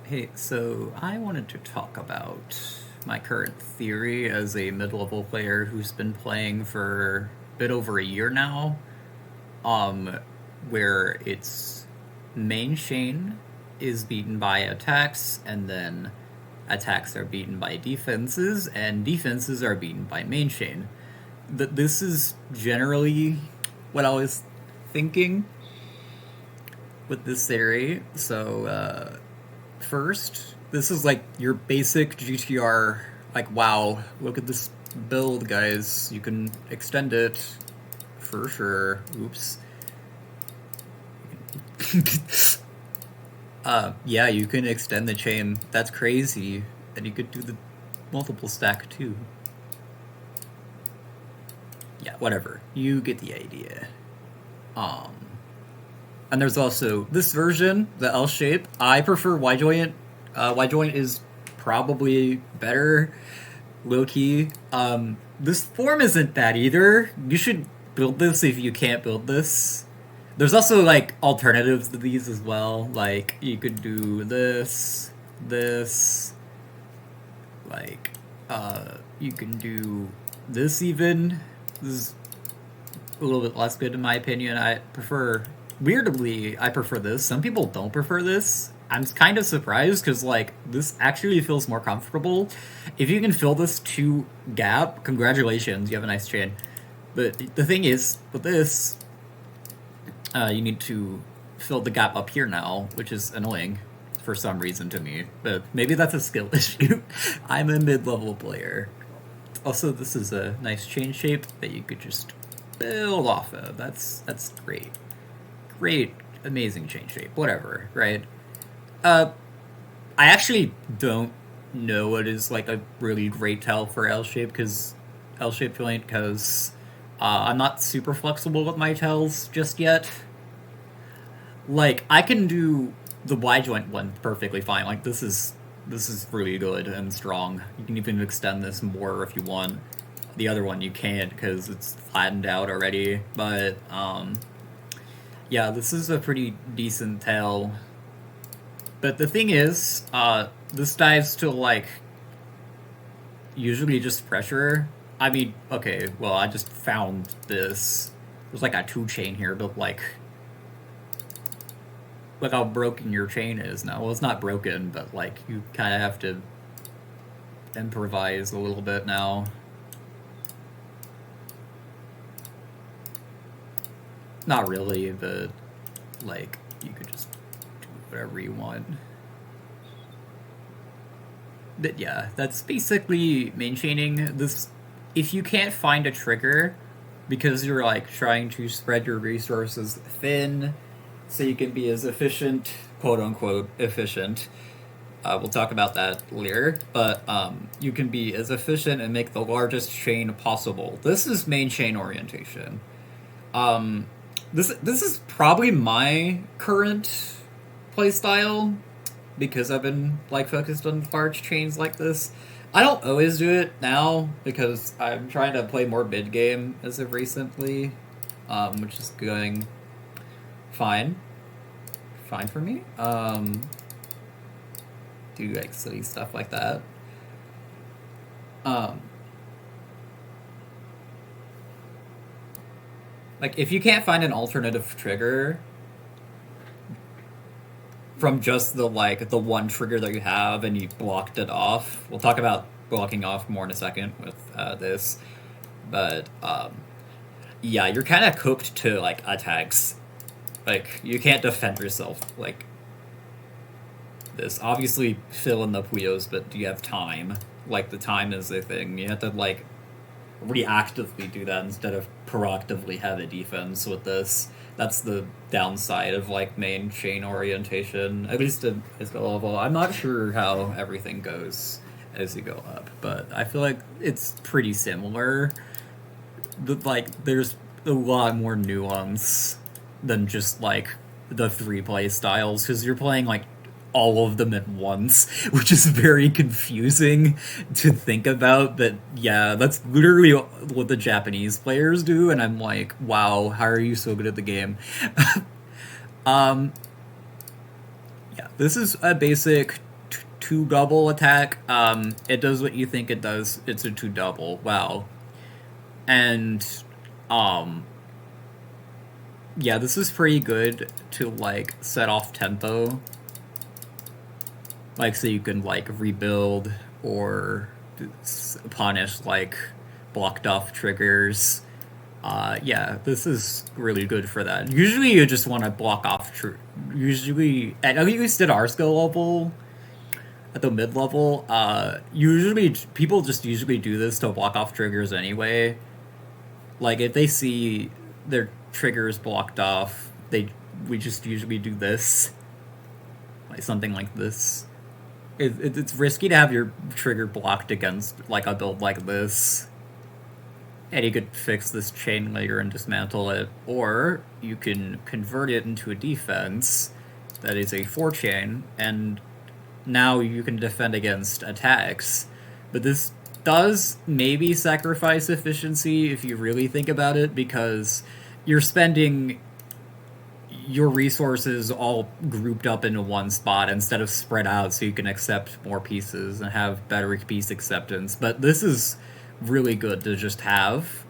Hey, so I wanted to talk about my current theory as a mid-level player who's been playing for a bit over a year now, um, where its main chain is beaten by attacks, and then attacks are beaten by defenses, and defenses are beaten by main chain. This is generally what I was thinking with this theory. So, first, this is like your basic GTR. Like, wow, look at this build, guys. You can extend it for sure. Oops. Yeah, you can extend the chain. That's crazy. And you could do the multiple stack too. Yeah, whatever. You get the idea. Um, and there's also this version, the L shape. I prefer Y joint. Y joint is probably better, low key. This form isn't bad either. You should build this if you can't build this. There's also like alternatives to these as well. Like you could do this, like you can do this even. This is a little bit less good in my opinion. I prefer weirdly I prefer this. Some people don't prefer this. I'm kind of surprised because like this actually feels more comfortable. If you can fill this two gap, congratulations, you have a nice chain. But the thing is, with this, you need to fill the gap up here now, which is annoying for some reason to me. But maybe that's a skill issue. I'm a mid-level player. Also, this is a nice chain shape that you could just build off of. That's great. Great, amazing chain shape. Whatever, right? Uh, I actually don't know what is like a really great tell for L shape because L shape joint because I'm not super flexible with my tells just yet. Like I can do the Y joint one perfectly fine. Like this is really good and strong. You can even extend this more if you want. The other one you can't because it's flattened out already. But yeah, this is a pretty decent tail. But the thing is, this dives to like usually just pressure. I mean, okay, well I just found this. There's like a two chain here, but like look how broken your chain is now. Well, it's not broken, but like you kind of have to improvise a little bit now. Not really, but like you could just do whatever you want. But yeah, that's basically main chaining. This, if you can't find a trigger because you're like trying to spread your resources thin, so you can be as efficient, quote unquote, efficient. We'll talk about that later, but you can be as efficient and make the largest chain possible. This is main chain orientation. Um, this is probably my current playstyle because I've been like focused on large chains like this. I don't always do it now because I'm trying to play more mid game as of recently, which is going fine, fine for me. Do like silly stuff like that. Um, like if you can't find an alternative trigger from just the one trigger that you have and you blocked it off. We'll talk about blocking off more in a second with this, but yeah, you're kind of cooked to like attacks. Like you can't defend yourself like this. Obviously, fill in the Puyos, but do you have time? Like the time is the thing. You have to like reactively do that instead of proactively have a defense with this. That's the downside of like main chain orientation, at least at the level. I'm not sure how everything goes as you go up, but I feel like it's pretty similar. Like there's a lot more nuance than just like the three play styles because you're playing like all of them at once, which is very confusing to think about. But yeah, that's literally what the Japanese players do, and I'm like, wow, how are you so good at the game? um, yeah, this is a basic 2 double attack. It does what you think it does. It's a 2 double. Wow. And um yeah, this is pretty good to like set off tempo. Like so you can like rebuild or punish like blocked off triggers. Yeah, this is really good for that. Usually you just want to block off usually at least at our skill level, at the mid level, usually people just usually do this to block off triggers anyway. Like if they see their triggers blocked off, we just usually do this, like something like this. It's risky to have your trigger blocked against like a build like this, and you could fix this chain later and dismantle it, or you can convert it into a defense that is a 4-chain, and now you can defend against attacks. But this does maybe sacrifice efficiency if you really think about it, because you're spending your resources all grouped up into one spot instead of spread out so you can accept more pieces and have better piece acceptance. But this is really good to just have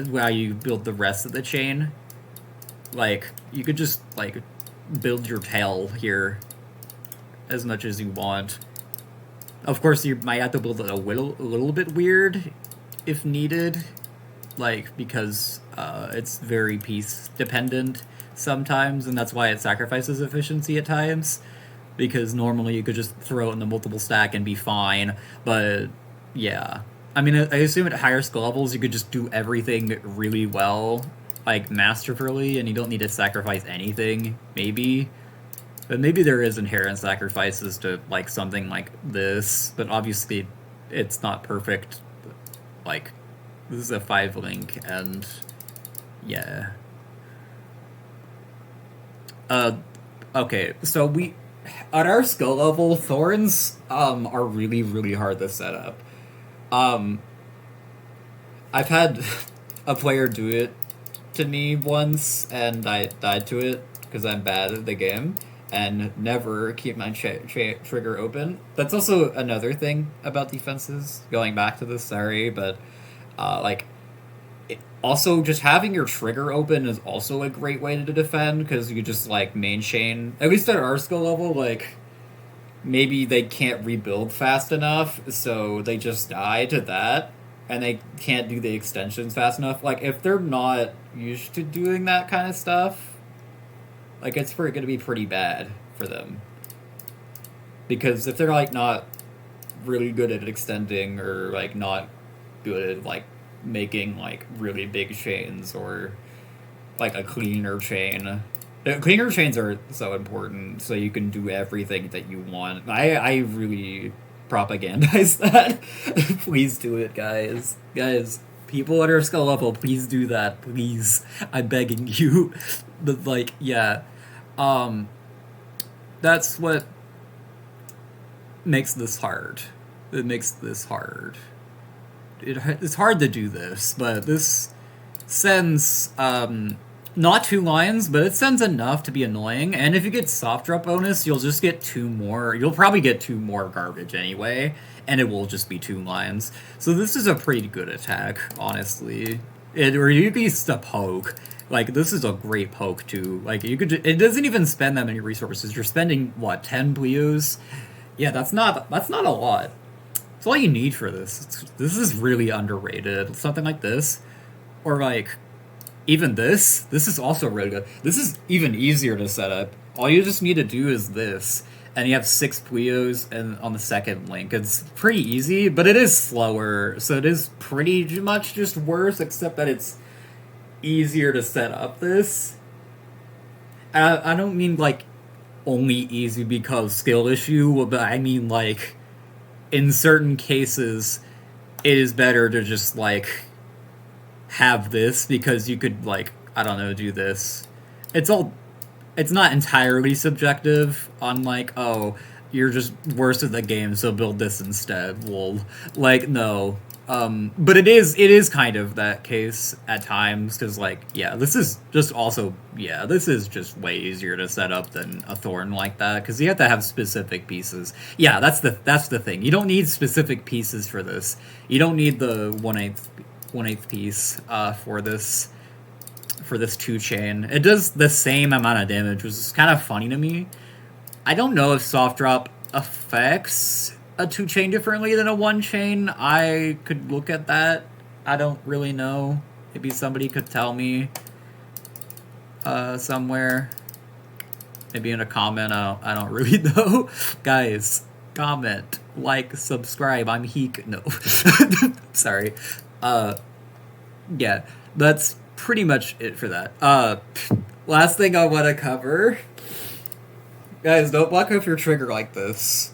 while you build the rest of the chain. Like, you could just, like, build your tail here as much as you want. Of course, you might have to build it a little bit weird if needed, like, because it's very piece dependent sometimes, and that's why it sacrifices efficiency at times, because normally you could just throw it in the multiple stack and be fine. But yeah, I mean, I assume at higher skill levels you could just do everything really well, like masterfully, and you don't need to sacrifice anything, maybe. But maybe there is inherent sacrifices to like something like this, but obviously it's not perfect. Like, this is a 5 link, and yeah. Okay, so we, at our skill level, thorns, are really, really hard to set up. I've had a player do it to me once, and I died to it, because I'm bad at the game, and never keep my trigger open. That's also another thing about defenses, going back to this, sorry, but, like, also, just having your trigger open is also a great way to defend, because you just, like, main chain, at least at our skill level, like, maybe they can't rebuild fast enough, so they just die to that, and they can't do the extensions fast enough. Like, if they're not used to doing that kind of stuff, like, it's going to be pretty bad for them. Because if they're, like, not really good at extending, or, like, not good at, like, making like really big chains, or like a cleaner chain. Cleaner chains are so important, so you can do everything that you want. I really propagandize that. Please do it, guys. Guys, people at our skill level, please do that. Please. I'm begging you. But like, yeah. That's what makes this hard. It makes this hard. It's hard to do this, but this sends, not 2 lines, but it sends enough to be annoying, and if you get soft drop bonus, you'll just get 2 more. You'll probably get 2 more garbage anyway, and it will just be 2 lines. So this is a pretty good attack, honestly. Or you could use a poke. Like, this is a great poke, too. Like, you could it doesn't even spend that many resources. You're spending, what, 10 Puyos? Yeah, that's not a lot. It's all you need for this. This is really underrated. Something like this. Or like, even this. This is also really good. This is even easier to set up. All you just need to do is this. And you have 6 Puyos and on the second link. It's pretty easy, but it is slower. So it is pretty much just worse, except that it's easier to set up this. I don't mean like only easy because skill issue, but I mean like, in certain cases, it is better to just, like, have this, because you could, like, I don't know, do this. It's not entirely subjective on, like, oh, you're just worse at the game, so build this instead. Well, like, no. But it is kind of that case at times, because, like, yeah, this is just also, yeah, this is just way easier to set up than a thorn like that, because you have to have specific pieces. Yeah, that's the thing. You don't need specific pieces for this. You don't need the one eighth piece for this two chain. It does the same amount of damage, which is kind of funny to me. I don't know if soft drop affects a two chain differently than a one chain. I could look at that. I don't really know. Maybe somebody could tell me somewhere. Maybe in a comment. I don't really know. Guys, comment, like, subscribe. I'm Heek. No. Sorry. Yeah, that's pretty much it for that. Last thing I want to cover. Guys, don't block off your trigger like this.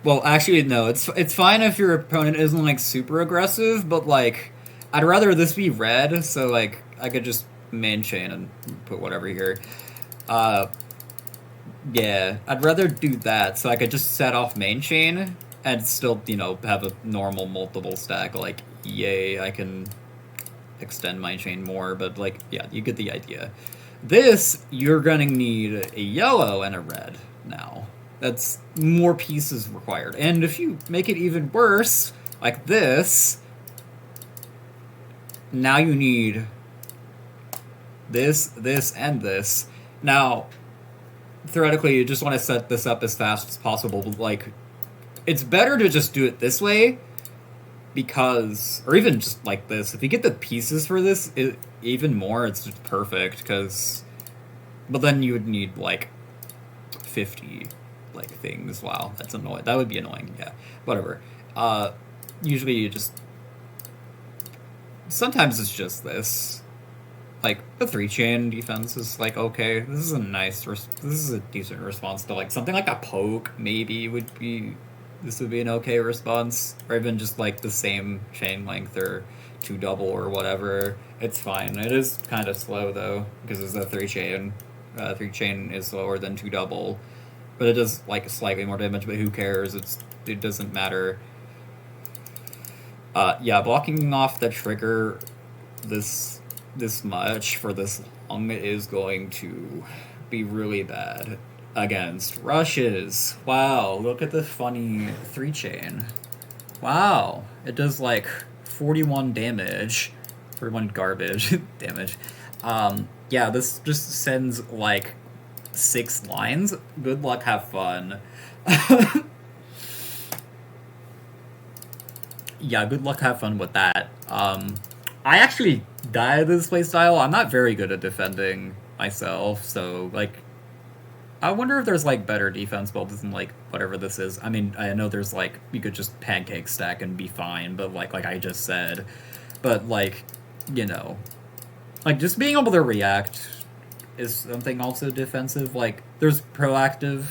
Well, actually, no. It's fine if your opponent isn't, like, super aggressive, but, like, I'd rather this be red, so, like, I could just main chain and put whatever here. Yeah, I'd rather do that, so I could just set off main chain and still, have a normal multiple stack. Like, yay, I can extend my chain more, but, like, yeah, you get the idea. This, you're gonna need a yellow and a red now. That's more pieces required. And if you make it even worse, like this, now you need this, and this. Now, theoretically, you just want to set this up as fast as possible, but, like, it's better to just do it this way, because, or even just like this, if you get the pieces for this, even more, it's just perfect, because, but then you would need, like, 50, like, things. Wow, that's annoying. That would be annoying. Yeah, whatever. Usually you just, sometimes it's just this. Like, the 3-chain defense is, like, okay. This is a this is a decent response to, like, something like a poke, maybe, this would be an okay response. Or even just, like, the same chain length or 2 double or whatever. It's fine. It is kind of slow, though, because it's a 3-chain. 3-chain is slower than 2 double. But it does, like, slightly more damage, but who cares? It doesn't matter. Yeah, blocking off the trigger this much for this long is going to be really bad against rushes. Wow, look at this funny 3-chain. Wow, it does, like, 41 damage. 41 garbage damage. Yeah, this just sends, like, 6 lines. Good luck, have fun. Yeah, good luck, have fun with that. I actually die at this playstyle. I'm not very good at defending myself, so, like, I wonder if there's, like, better defense builds than, like, whatever this is. I mean, I know there's, like, you could just pancake stack and be fine, but, like I just said. But, like, like, just being able to react is something also defensive. Like, there's proactive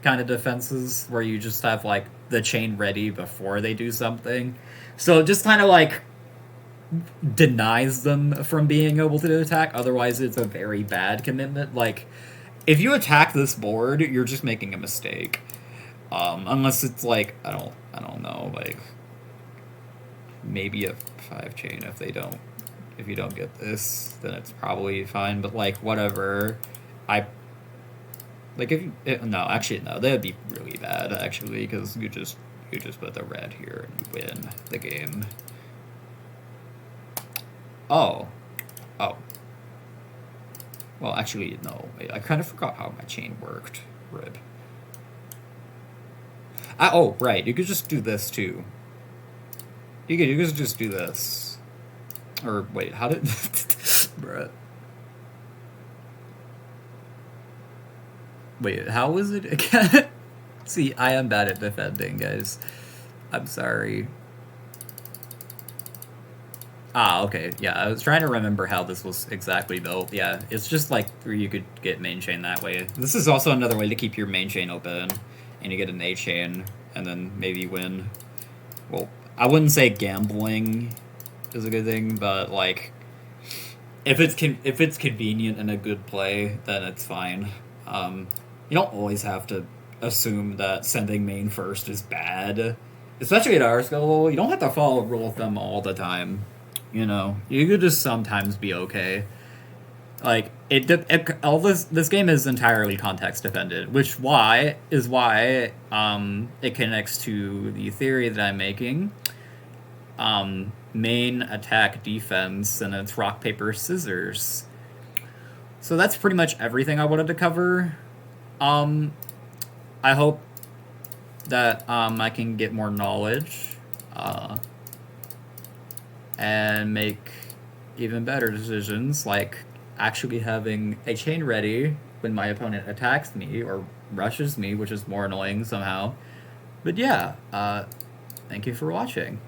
kind of defenses where you just have, like, the chain ready before they do something. So it just kind of, like, denies them from being able to attack. Otherwise, it's a very bad commitment. Like, if you attack this board, you're just making a mistake. Unless it's, like, I don't know, like, maybe a 5-chain if you don't get this, then it's probably fine, but, like, whatever. No, that'd be really bad, actually, because you just put the red here and you win the game. Oh. Well, actually, no. I kind of forgot how my chain worked. Rib. Oh, right. You could just do this, too. You could just do this. Or, wait, how did... Bruh. Wait, how was it again? See, I am bad at defending, guys. I'm sorry. Okay, yeah, I was trying to remember how this was exactly built. Yeah, it's just like where you could get main chain that way. This is also another way to keep your main chain open, and you get an A chain, and then maybe win. Well, I wouldn't say gambling is a good thing, but, like, if it's convenient and a good play, then it's fine. You don't always have to assume that sending main first is bad. Especially at our skill, you don't have to follow rule of thumb all the time. You know, you could just sometimes be okay. Like all this game is entirely context dependent, which why it connects to the theory that I'm making. Main attack defense, and it's rock paper scissors. So that's pretty much everything I wanted to cover. I hope that I can get more knowledge and make even better decisions, like actually having a chain ready when my opponent attacks me or rushes me, which is more annoying somehow. But yeah, thank you for watching.